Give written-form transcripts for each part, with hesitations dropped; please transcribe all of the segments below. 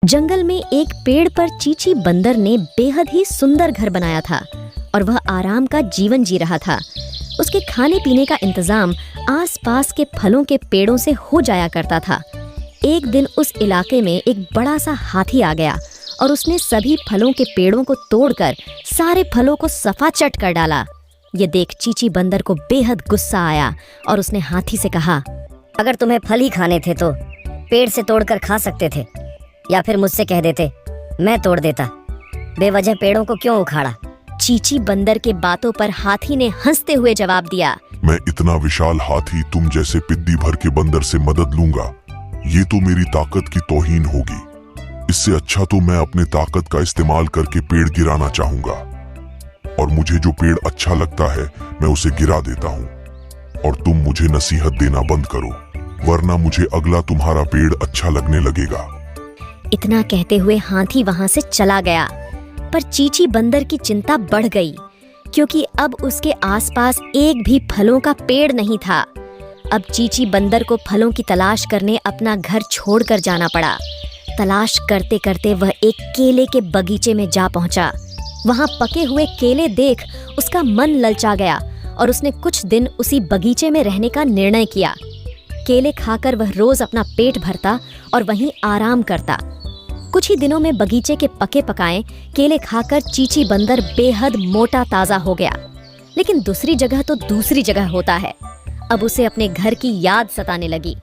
जंगल में एक पेड़ पर चीची बंदर ने बेहद ही सुंदर घर बनाया था और वह आराम का जीवन जी रहा था। उसके खाने पीने का इंतजाम आसपास के फलों के पेड़ों से हो जाया करता था। एक दिन उस इलाके में एक बड़ा सा हाथी आ गया और उसने सभी फलों के पेड़ों को तोड़कर सारे फलों को सफा चट कर डाला। ये देख चीची बंदर को बेहद गुस्सा आया और उसने हाथी से कहा, अगर तुम्हें फल ही खाने थे तो पेड़ से तोड़कर खा सकते थे, या फिर मुझसे कह देते, मैं तोड़ देता। बेवजह पेड़ों को क्यों उखाड़ा? चीची बंदर के बातों पर हाथी ने हंसते हुए जवाब दिया, मैं इतना विशाल हाथी तुम जैसे पिद्दी भर के बंदर से मदद लूंगा, ये तो मेरी ताकत की तौहीन होगी। इससे अच्छा तो मैं अपने ताकत का इस्तेमाल करके पेड़ गिराना चाहूंगा, और मुझे जो पेड़ अच्छा लगता है मैं उसे गिरा देता हूँ। और तुम मुझे नसीहत देना बंद करो, वरना मुझे अगला तुम्हारा पेड़ अच्छा लगने लगेगा। इतना कहते हुए हाथी वहां से चला गया। पर चीची बंदर की चिंता बढ़ गई, क्योंकि अब उसके आसपास एक भी फलों का पेड़ नहीं था। अब चीची बंदर को फलों की तलाश करने अपना घर छोड़कर जाना पड़ा। तलाश करते करते वह एक केले के बगीचे में जा पहुंचा। वहां पके हुए केले देख उसका मन ललचा गया और उसने कुछ दिन उसी बगीचे में रहने का निर्णय किया। केले खाकर वह रोज अपना पेट भरता और वहीं आराम करता। कुछ ही दिनों में बगीचे के पके पकाए केले खाकर चीची बंदर बेहद मोटा ताजा हो गया। लेकिन दूसरी जगह तो दूसरी जगह होता है। अब उसे अपने घर की याद सताने लगी।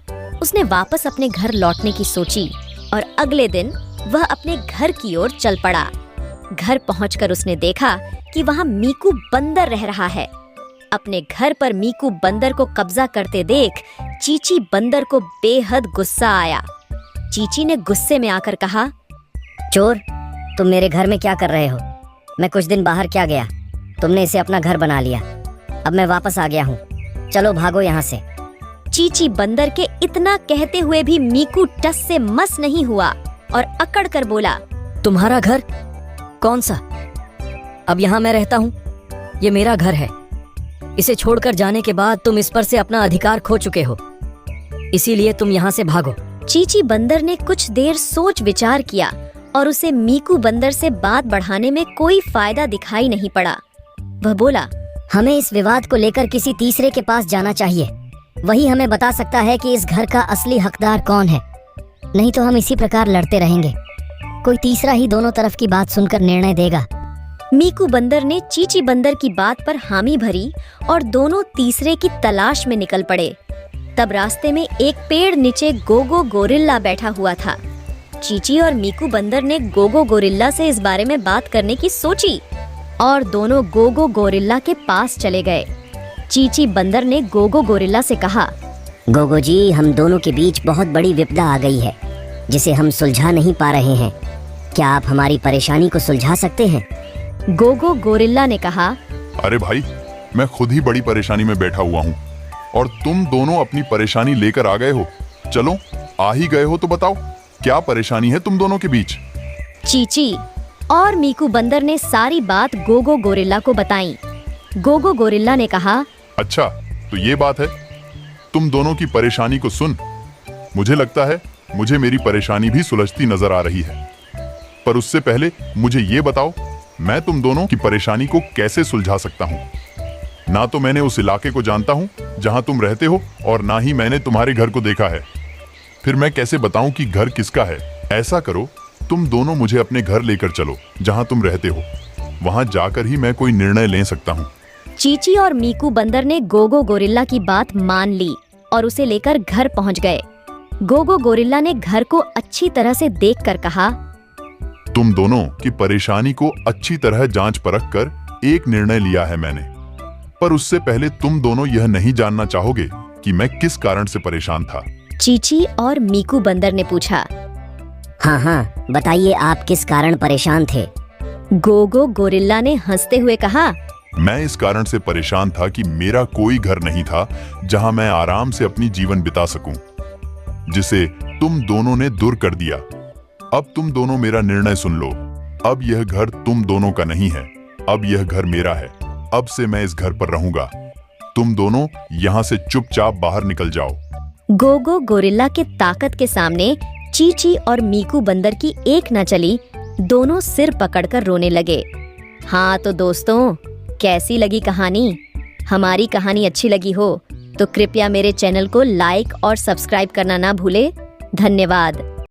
उसने वापस अपने घर लौटने की सोची और अगले दिन वह अपने घर की ओर चल पड़ा। घर पहुंचकर उसने देखा कि वहां मीकू बंदर रह रहा है। अपने घर पर मीकू बंदर को कब्जा करते देख चीची बंदर को बेहद गुस्सा आया। चीची ने गुस्से में आकर कहा, चोर, तुम मेरे घर में क्या कर रहे हो? मैं कुछ दिन बाहर क्या गया, तुमने इसे अपना घर बना लिया। अब मैं वापस आ गया हूँ, चलो भागो यहाँ से। चीची बंदर के इतना कहते हुए भी मीकू टस से मस नहीं हुआ और अकड़ कर बोला, तुम्हारा घर? कौन सा? अब यहाँ मैं रहता हूँ, ये मेरा घर है। इसे छोड़कर जाने के बाद तुम इस पर से अपना अधिकार खो चुके हो, इसीलिए तुम यहाँ से भागो। चीची बंदर ने कुछ देर सोच विचार किया और उसे मीकू बंदर से बात बढ़ाने में कोई फायदा दिखाई नहीं पड़ा। वह बोला, हमें इस विवाद को लेकर किसी तीसरे के पास जाना चाहिए। वही हमें बता सकता है कि इस घर का असली हकदार कौन है। नहीं तो हम इसी प्रकार लड़ते रहेंगे। कोई तीसरा ही दोनों तरफ की बात सुनकर निर्णय देगा। मीकू बंदर ने चीची बंदर की बात पर हामी भरी और दोनों तीसरे की तलाश में निकल पड़े। तब रास्ते में एक पेड़ नीचे गोगो गोरिल्ला बैठा हुआ था। चीची और मीकू बंदर ने गोगो गोरिल्ला से इस बारे में बात करने की सोची और दोनों गोगो गोरिल्ला के पास चले गए। चीची बंदर ने गोगो गोरिल्ला से कहा, गोगो जी, हम दोनों के बीच बहुत बड़ी विपदा आ गई है, जिसे हम सुलझा नहीं पा रहे हैं। क्या आप हमारी परेशानी को सुलझा सकते हैं? गोगो गोरिल्ला ने कहा, अरे भाई, मैं खुद ही बड़ी परेशानी में बैठा हुआ हूँ और तुम दोनों अपनी परेशानी लेकर आ गए हो। चलो, आ ही गए हो तो बताओ, क्या परेशानी है तुम दोनों के बीच? चीची और मीकू बंदर ने सारी बात गोगो गोरिल्ला को बताई। गोगो गोरिल्ला ने कहा, अच्छा, तो ये बात है। तुम दोनों की परेशानी को सुन, मुझे लगता है मुझे मेरी परेशानी भी सुलझती नजर आ रही है। पर उससे पहले मुझे ये बताओ, मैं तुम दोनों की परेशानी को कैसे सुलझा सकता हूँ? ना तो मैंने उस इलाके को जानता हूँ जहाँ तुम रहते हो, और ना ही मैंने तुम्हारे घर को देखा है। फिर मैं कैसे बताऊं कि घर किसका है? ऐसा करो, तुम दोनों मुझे अपने घर लेकर चलो जहां तुम रहते हो। वहां जाकर ही मैं कोई निर्णय ले सकता हूं। चीची और मीकू बंदर ने गोगो गोरिल्ला की बात मान ली और उसे लेकर घर पहुंच गए। गोगो गोरिल्ला ने घर को अच्छी तरह से देखकर कहा, तुम दोनों की परेशानी को अच्छी तरह जांच परख कर एक निर्णय लिया है मैंने। पर उससे पहले तुम दोनों यह नहीं जानना चाहोगे कि मैं किस कारण से परेशान था? चीची और मीकू बंदर ने पूछा। हाँ, बताइए, आप किस कारण परेशान थे? गोगो गोरिल्ला ने हंसते हुए कहा, मैं इस कारण से परेशान था कि मेरा कोई घर नहीं था जहां मैं आराम से अपनी जीवन बिता सकूं, जिसे तुम दोनों ने दूर कर दिया। अब तुम दोनों मेरा निर्णय सुन लो। अब यह घर तुम दोनों का नहीं है, अब यह घर मेरा है। अब से मैं इस घर पर रहूंगा। तुम दोनों यहाँ से चुपचाप बाहर निकल जाओ। गोगो गोरिल्ला के ताकत के सामने चीची और मीकू बंदर की एक न चली, दोनों सिर पकड़कर रोने लगे। हाँ तो दोस्तों, कैसी लगी कहानी? हमारी कहानी अच्छी लगी हो तो कृपया मेरे चैनल को लाइक और सब्सक्राइब करना ना भूले। धन्यवाद।